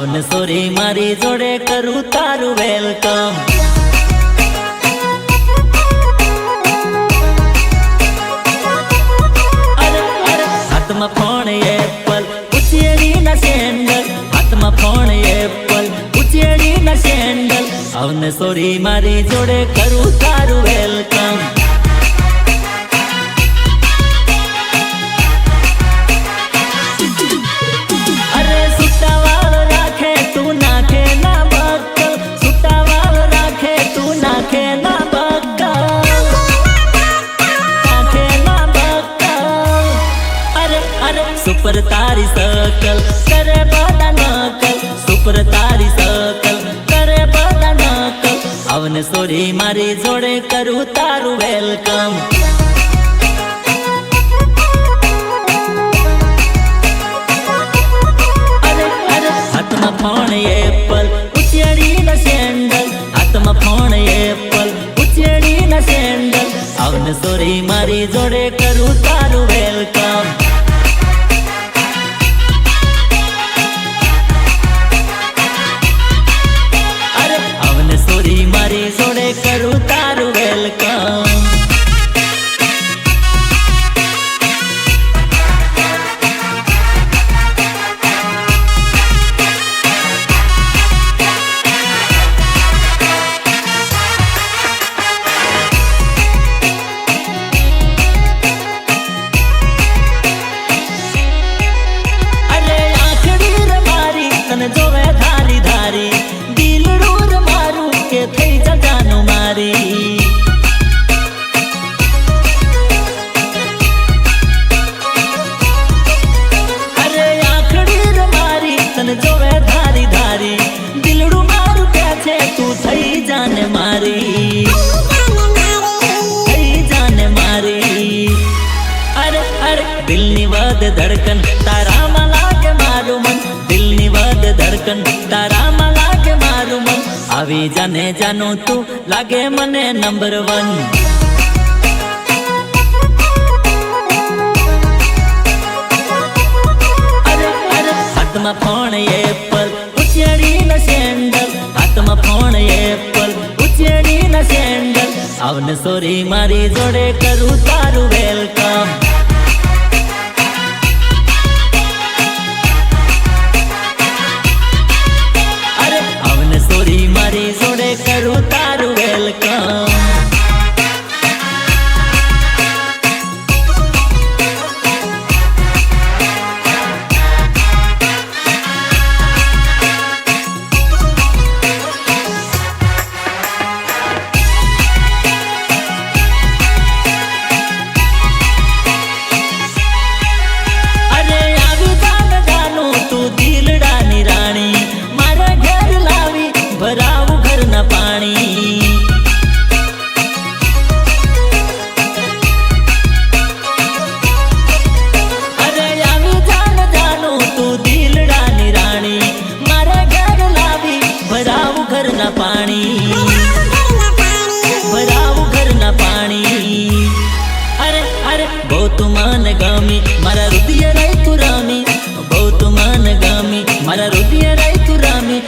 આવને sorry મારી જોડે કરું તારું વેલકમ। હાથમાં ફોન એપલ ઉચેડીના સેન્ડલ, હાથમાં ફોન એપલ ઉચેડીના સેન્ડલ, આવને સોરી મારી જોડે કરું તારું વેલકમ। અરે સુટાવાળ રાખે તું નાખે ના બક્કલ, સુટાવાળ રાખે તું નાખે ના બક્કલ, નાખે ના બક્કલ। અરે સુપર તારી સકલ કરે બધા નકલ, સુપર તારી સકલ કરે બધા નકલ, આવને સોરી મારી જોડે કરું તારું વેલકમ। હાથમાં ફોન એપલ ઉચેડીના સેન્ડલ, હાથમાં ફોન એપલ ઉચેડીના સેન્ડલ, આવને સોરી મારી જોડે કરું તારું વેલકમ। અરે આવને સોરી મારી જોડે કરું તારું વેલકમ। જોવે ધારી ધારી દિલડું મારું કે થઈ જજાનું મારી। અરે આખડી મારી તને જોવે ધારી ધારી દિલડું મારું કે છે તું થઈ જાને મારી, થઈ જાને મારી। અરે દિલની વધ ધડકન તારામાં લાગે મારું મન, દિલની વધ ધડકન તારામાં લાગે મારું મન, આવી જાને જાનું તું લાગે મને નંબર 1। અરે હાથમાં ફોન એપલ ઉચેડીના સેન્ડલ, હાથમાં ફોન એપલ ઉચેડીના સેન્ડલ, આવને સોરી મારી જોડે કરું તારું વેલકમ। સોરી મારી જોડે કરું તારું વેલકમ। અરે આવી જાન જાનું તું દિલડાની રાણી, મારા ઘર લાવી ભરાવું ઘરના પાણી। અરે આવી જાન જાનું તું દિલડાની રાણી, મારા ઘર લાવી ભરાવું ઘરના પાણી, ભરાવું ઘરના પાણી। અરે બહુ તું મને ગમી મારા હૃદય રહી તું રમી, બહુ તું મને ગમી મારા હૃદય રહી તું રમી,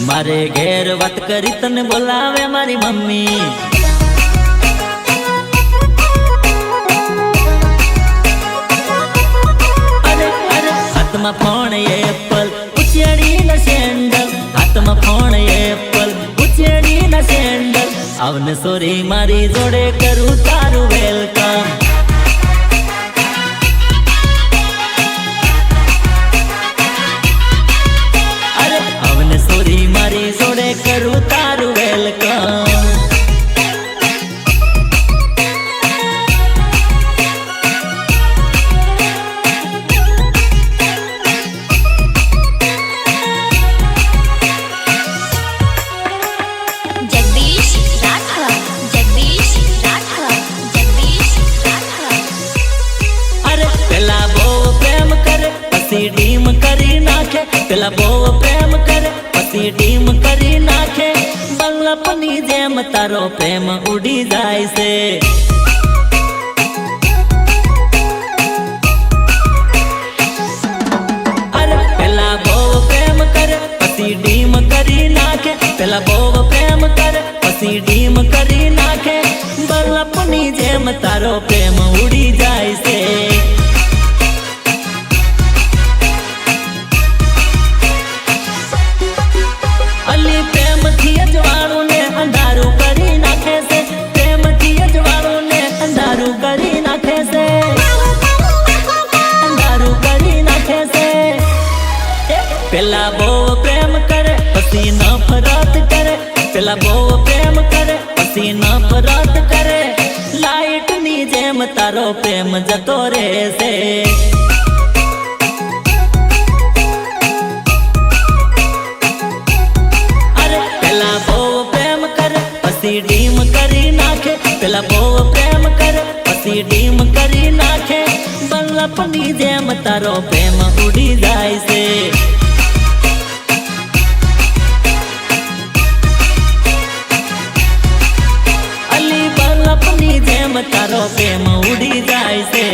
મારે ઘેર વાત કરી તને બોલાવે મારી મમ્મી। અરે હાથમાં ફોન એપલ ઉચેડીના સેન્ડલ, હાથમાં ફોન એપલ ઉચેડીના સેન્ડલ, આવને સોરી મારી જોડે કરું તારું વેલકમ। સોરી મારી જોડે કરું તારું વેલકમ। જગદીશ રાઠવા, જગદીશ રાઠવા, જગદીશ રાઠવા। અરે પેલા બહુ પ્રેમ કરે પછી ડીમ કરી નાખે, પેલા બહુ પ્રેમ કરે પછી ડીમ કરી નાખે, બલ્લભની જેમ તારો પ્રેમ ઉડી જાય છે। અરે પેલા બહુ પ્રેમ કરે પછી પેલા બહુ પ્રેમ કરે પછી ડીમ કરી નાખે બલ્લપની જેમ તારો પ્રેમ ઉડી જાય છે અલી પ્રેમથી અજવાળું ને અંધારું કરી નાખે છે પ્રેમથી અજવાળું ને અંધારું કરી નાખે છે અંધારું કરી નાખે છે પેલા બહુ પ્રેમ કરે પછી નફરત કરે પેલા બહુ પ્રેમ કરે પછી નફરત કરે લાઈટ ની જેમ તારો પ્રેમ જતો રહેશે અરે પેલા બહુ પ્રેમ કરે પછી ડીમ કરી નાખે પેલા બહુ પ્રેમ કરે પછી ડીમ કરી નાખે બલ્લપની જેમ તારો પ્રેમ ઉડી જાય છે બલ્લપની જેમ તારો પ્રેમ ઉડી જાય છે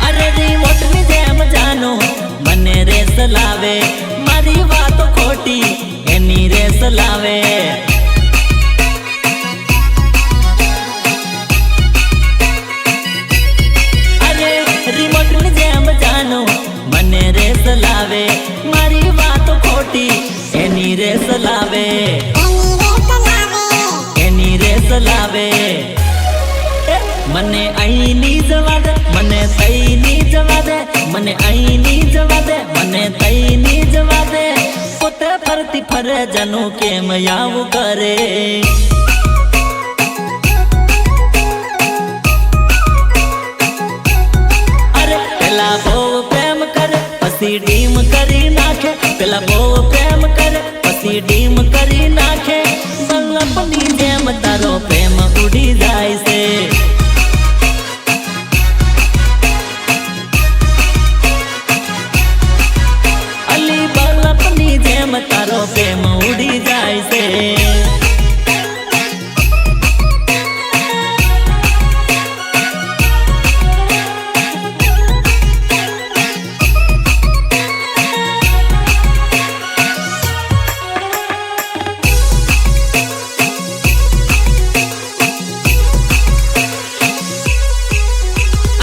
અરે રિમોટની જેમ જાનો મને રેસ લાવે મારી વાતો ખોટી એની રેસ લાવે અરે રિમોટની જેમ જાનો મને રેસ લાવે મારી વાતો ખોટી એની રેસ લાવે એની રેસ લાવે મને અહીંની જવા દે મને તઈની જવા દે મને અહીંની જવા દે મને તઈની જવા દે પોતે ફરતી ફરે જનું કેમ આવું કરે અરે પેલા બહુ પ્રેમ કરે પછી ડીમ કરી નાખે પેલા બહુ પ્રેમ કરે પછી ડીમ કરી નાખે બલ્લપની જેમ તારો પ્રેમ ઉડી જાય છે બલ્લપની જેમ તારો પ્રેમ ઉડી જાય છે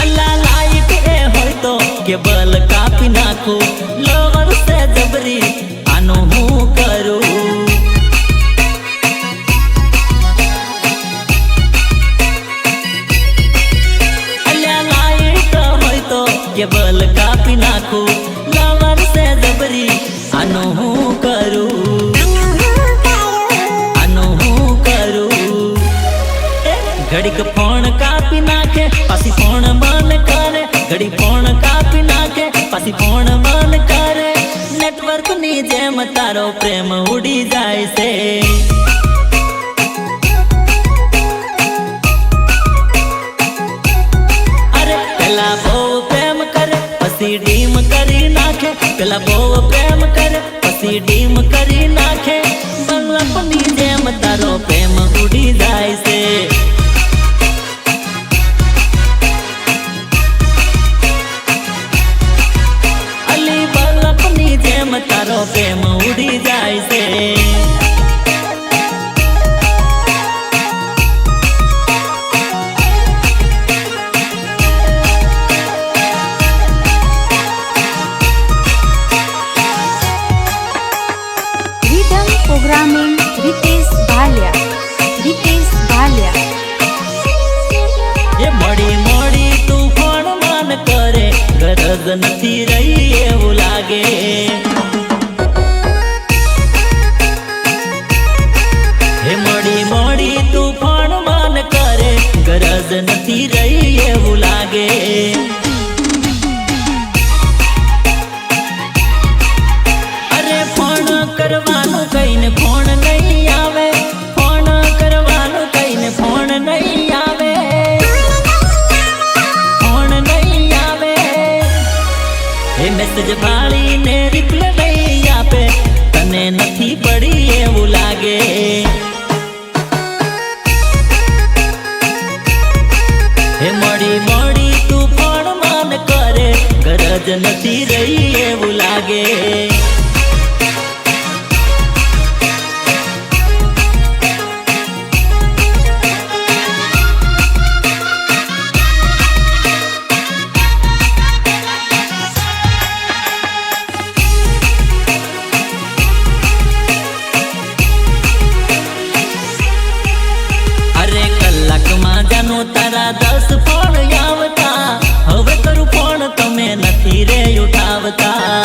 અલ્લાહ લાઈટ એ હોય તો કે બલ કાપી નાખું લવર સે જબરી આનું હું કરું અલ્યા લાઈટ હોય તો કે બલ કાપી નાખું લવર સે જબરી આનું હું કરું આનું હું કરું ઘડીક ફોન કાપી નાખે પાછી ફોન મન કરે ઘડી ફોન કાપી નાખે પાછી ફોન મન કરે નેટવર્ક ની જેમ તારો પ્રેમ ઉડી જાય છે અરે પેલા બહુ પ્રેમ કરે પછી ડીમ કરી નાખે પેલા બહુ પ્રેમ કરે પછી ડીમ કરી નાખે બલ્લપની જેમ તારો પ્રેમ ઉડી જાય છે બલ્લપની જેમ તારો પ્રેમ ઉડી જાય છે Rhythm Programming Ritesh Bhalia એ મોડી મોડી તું ફોન માન કરે ગરજ નથી રહી એવું લાગે હે મોડી મોડી તું ફોન માન કરે ગરજ નથી રહી એવું લાગે અરે ફોન કરવાનું કઈને ફોન નહીં આવે ફોન કરવાનું કઈને ફોન નહીં આવે ફોન નહીં આવે હે મેસેજ ફાડીને રિપ્લે નહીં આપે, તને નથી પડી એવું લાગે. હે મોડી મોડી તું ફોન માન કરે, ગરજ નથી રહી એવું લાગે. તારા 10 ફોન આવતા, હવે કરું ફોન તમે નથી રે ઉઠાવતા.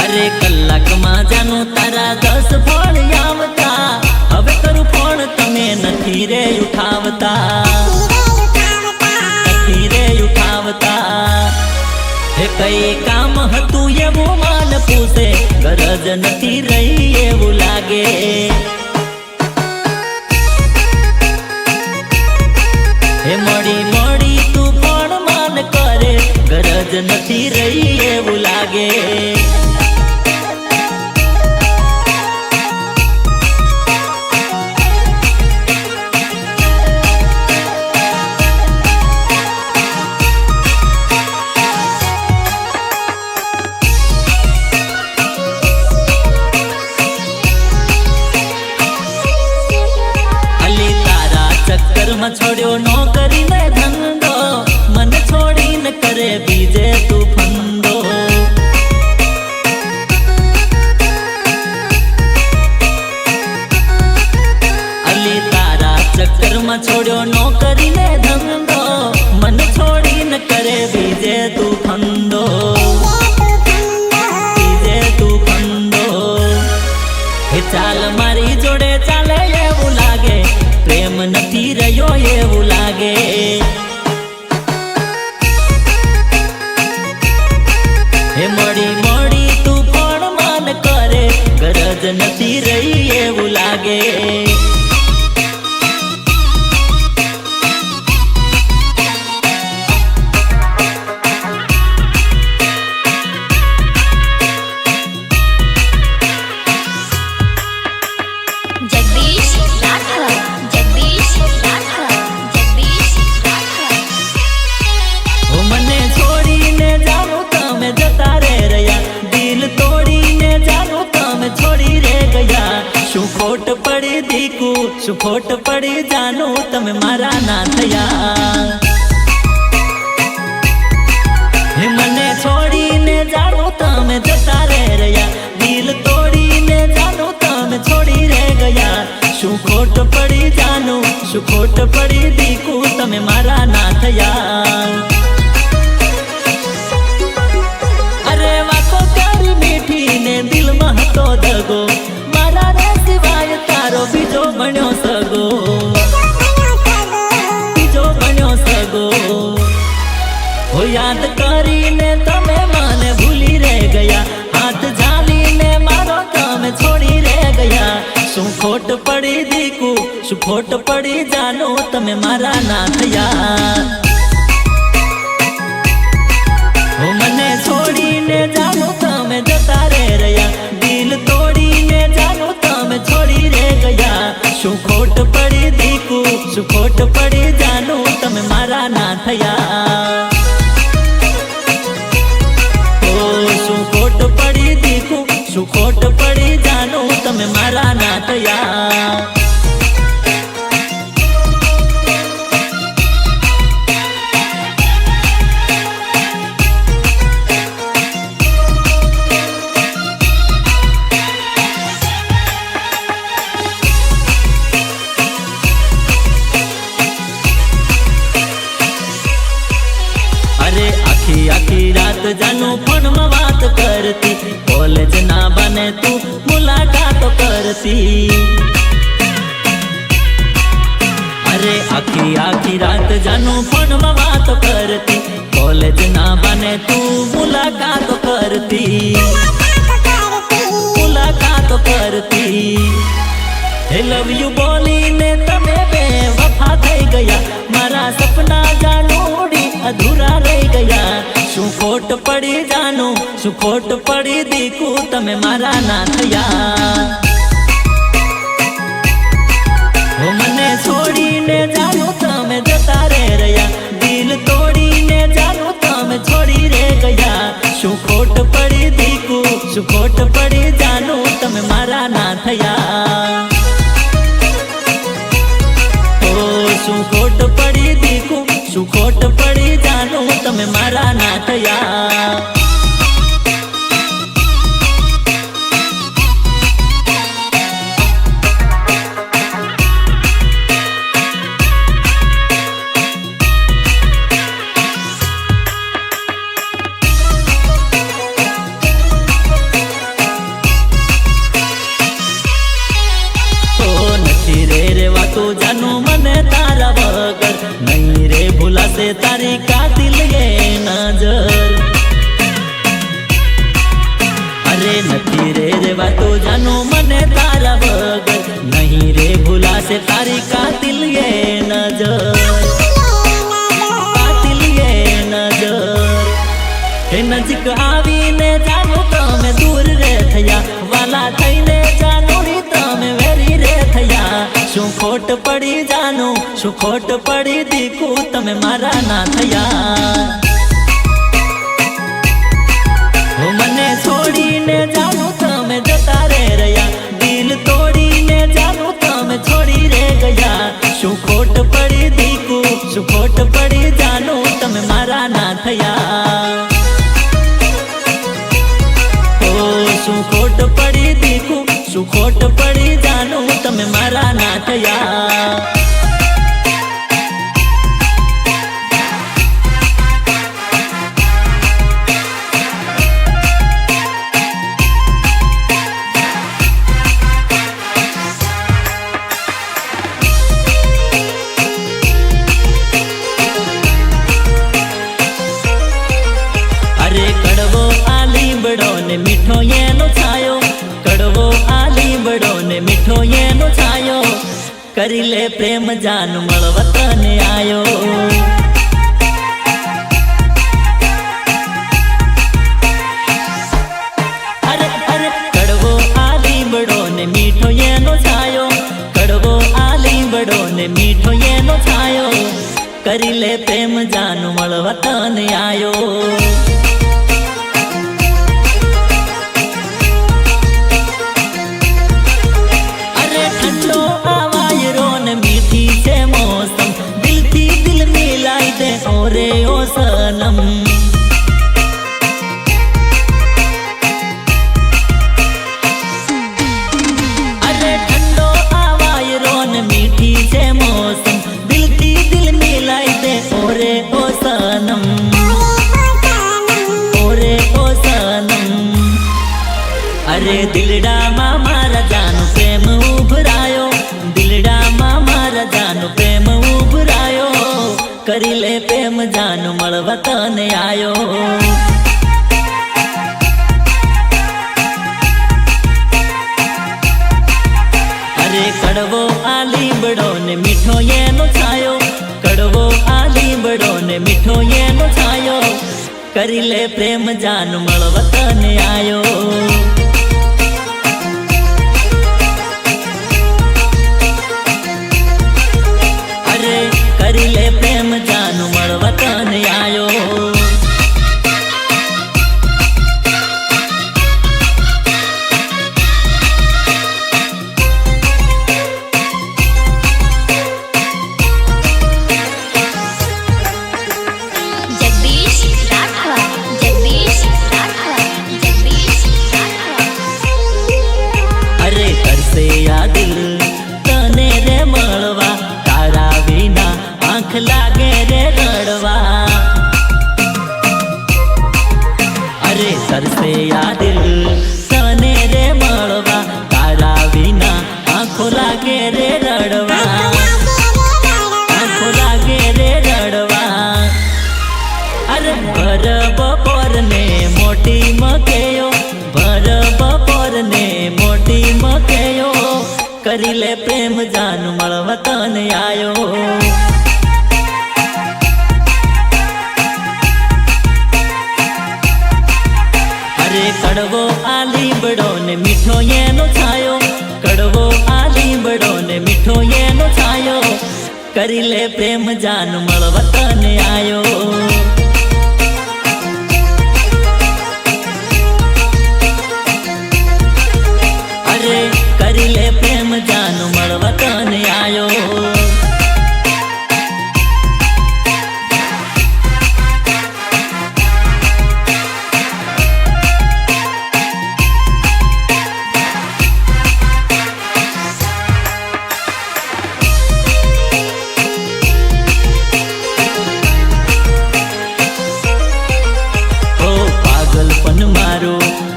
અરે કલાકમાં જાનું તારા 10 ફોન આવતા, હવે કરું ફોન તમે નથી રે ઉઠાવતા. નથી રે ઉઠાવતા. હે કઈ કામ હતું એવું માન પૂછે, ગરજ નથી રહી એવું લાગે. હે મોડી મોડી તું ફોન માન કરે, ગરજ નથી રહી એવું લાગે. છોડ્યો નોકરી ને ધંધો, મને છોડીને કરે બીજે તું ફંદો. અલી તારા ચક્કરમાં છોડ્યો નોકરી ને ધંધો, મને છોડીને કરે બીજે તું ફંદો. બીજે તું ફંદો. હે ચાલ મારી જોડે ચાલે એવું લાગે, પ્રેમ નથી રહ્યો એવું લાગે. હે મોડી મોડી તું ફોન માન કરે, ગરજ નથી રહી એવું લાગે. જગદીશ રાઠવા, જગદીશ રાઠવા, જગદીશ રાઠવા. મને છોડીને જાનું તમે જતા રે રહ્યા, દિલ તોડીને જાનું તમે છોડી રે ગયા. શું ખોટ પડી દીકુ, શું ખોટ પડી જાનું તમે મારા ના થયા. હે મને છોડીને જાનું તમે જતા રે રહ્યા, દિલ તોડીને જાનું તમે છોડી રે ગયા. શું ખોટ પડી જાનું, શું ખોટ પડી દીકુ તમે મારા ના થયા. અરે વાતો તારી મીઠી ને દિલમાં હતો દગો, મારા રે સિવાય તારો બીજો બન્યો સગો. બીજો બન્યો સગો. હો યાદ કરીને તમે મને ભૂલી રે ગયા, હાથ ઝાલીને મારો તમે છોડી રે ગયા. શું ખોટ પડી દીકુ, શું ખોટ પડી જાનું તમે મારા ના થયા. હો મને છોડીને જાનું તમે જતા રે રહ્યા, દિલ તોડીને જાનું તમે છોડી રે ગયા. શું ખોટ પડી દીકુ, શું ખોટ પડી જાનું તમે મારા ના થયા. ઓ શું ખોટ પડી દીકુ, શું ખોટ પડી જાનું તમે મારા ના થયા. અરે આખી આખી રાત જાનું ફોનમાં વાત કરતી, કોલેજ ના બને તું મુલાકાતો કરતી. અરે આખી આખી રાત જાનું ફોનમાં વાતો કરતી, કોલેજ ના બને તું મુલાકાતો કરતી. મુલાકાતો કરતી. હે લવ યુ બોલીને તમે બે વફા એવા થઈ ગયા, મારા સપના જાનોડી અધૂરા રહી ગયા. શું ખોટ પડી જાનું, શું ખોટ પડી દીકુ, તમે મારા ના થયા. હો મને છોડીને જાનું તમે જતા રે રહ્યા, દિલ તોડીને જાનું તમે છોડી રે ગયા. શું ખોટ પડી દીકુ, શું ખોટ પડી જાનું, તમે મારા ના થયા. ઓ શું ખોટ પડી દીકુ, શું ખોટ પડી જાનું, તમે મારા ના થયા. તો જાનું મને તારા વગર, નહીં રે ભૂલાશે તારી કાતિલ એ નજર. અરે નથી રે રેવા તો જાનું મને તારા વગર, નહીં રે ભૂલાશે તારી કાતિલ એ નજર. કાતિલ એ નજર. હે નજીક આવીને જાનું તમે દૂર રે થયા, વાલા થઈને જાનું તમે વેરી રે થયા. શું ખોટ પડી જાનું, શું ખોટ પડી દીકુ, તમે મારા ના થયા. હો મને છોડીને જાનું તમે જતા રે રહ્યા, દિલ તોડીને જાનું તમે છોડી રે ગયા. શું ખોટ પડી દીકુ, શું ખોટ પડી જાનું, તમે મારા ના થયા. ઓ શું ખોટ પડી દીકુ, શું ખોટ પડી જાનું, તમે મારા ના થયા. અરે કડવો આ લીમડો ને મીઠો એનો છાયો, કડવો આ લીમડો ને મીઠો એનો છાયો, કરી લે પ્રેમ જાન મળવા તને આયો. અરે અરે કડવો આ લીમડો ને મીઠો એનો છાયો, કડવો આ લીમડો ને મીઠો એનો છાયો, કરી લે પ્રેમ જાન મળવા તને આયો. ઓરે ઓ સનમ. અરે ઠંડો આ વાયરો ને મીઠી છે મોસમ, દિલથી દિલ મિલાઈ દે ઓરે ઓ સનમ. ઓરે ઓ સનમ. અરે દિલડામાં મારા જાનું પ્રેમ ઉભરાયો, દિલડામાં મારા જાનું પ્રેમ ઉભરાયો, કરી લે પ્રેમ જાનું મળવા તને આયો. અરે કડવો આ લીમડો ને મીઠો એનો છાયો, કડવો આ લીમડો ને મીઠો એનો છાયો, કરી લે પ્રેમ જાનું મળવા તને આયો. અરે કરી લે પ્રેમ જાનું મળવા તને આયો. જગદીશ રાઠવા, જગદીશ રાઠવા, જગદીશ રાઠવા. પ્રેમ જાન મળવા તને આયો અરે કડવો આ લીમડો ને મીઠો એનો છાયો કડવો આ લીમડો ને મીઠો એનો છાયો કરી લે પ્રેમ જાન મળવા તને આયો અરે કરી લે પ્રેમ જાન મળવા તને આયો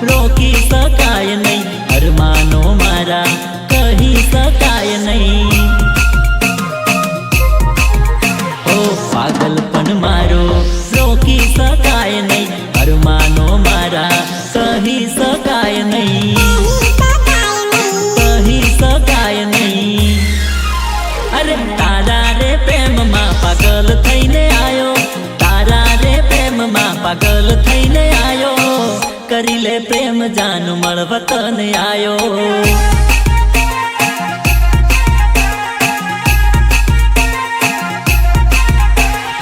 રોકી શકાય નહીં અરમાનો મારા કહી શકાય નહીં ઓ પાગલપન મારો રોકી શકાય નહીં અરમાનો મારા કહી શકાય નહીં કહી શકાય નહીં અરે તારા રે પ્રેમમાં પાગલ થઈને આયો તારા રે પ્રેમમાં પાગલ થઈને આયો કરી લે પ્રેમ જાન મળવા તને આયો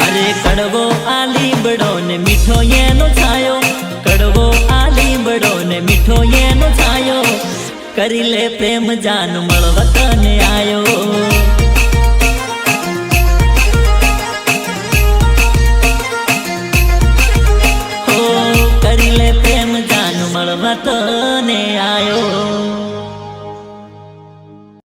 અરે કડવો આ લીમડો ને મીઠો એનો છાયો કડવો આ લીમડો ને મીઠો એનો છાયો કરી લે પ્રેમ જાન મળવા તને આયો કરી લે પ્રેમ જાન મળવા તને આયો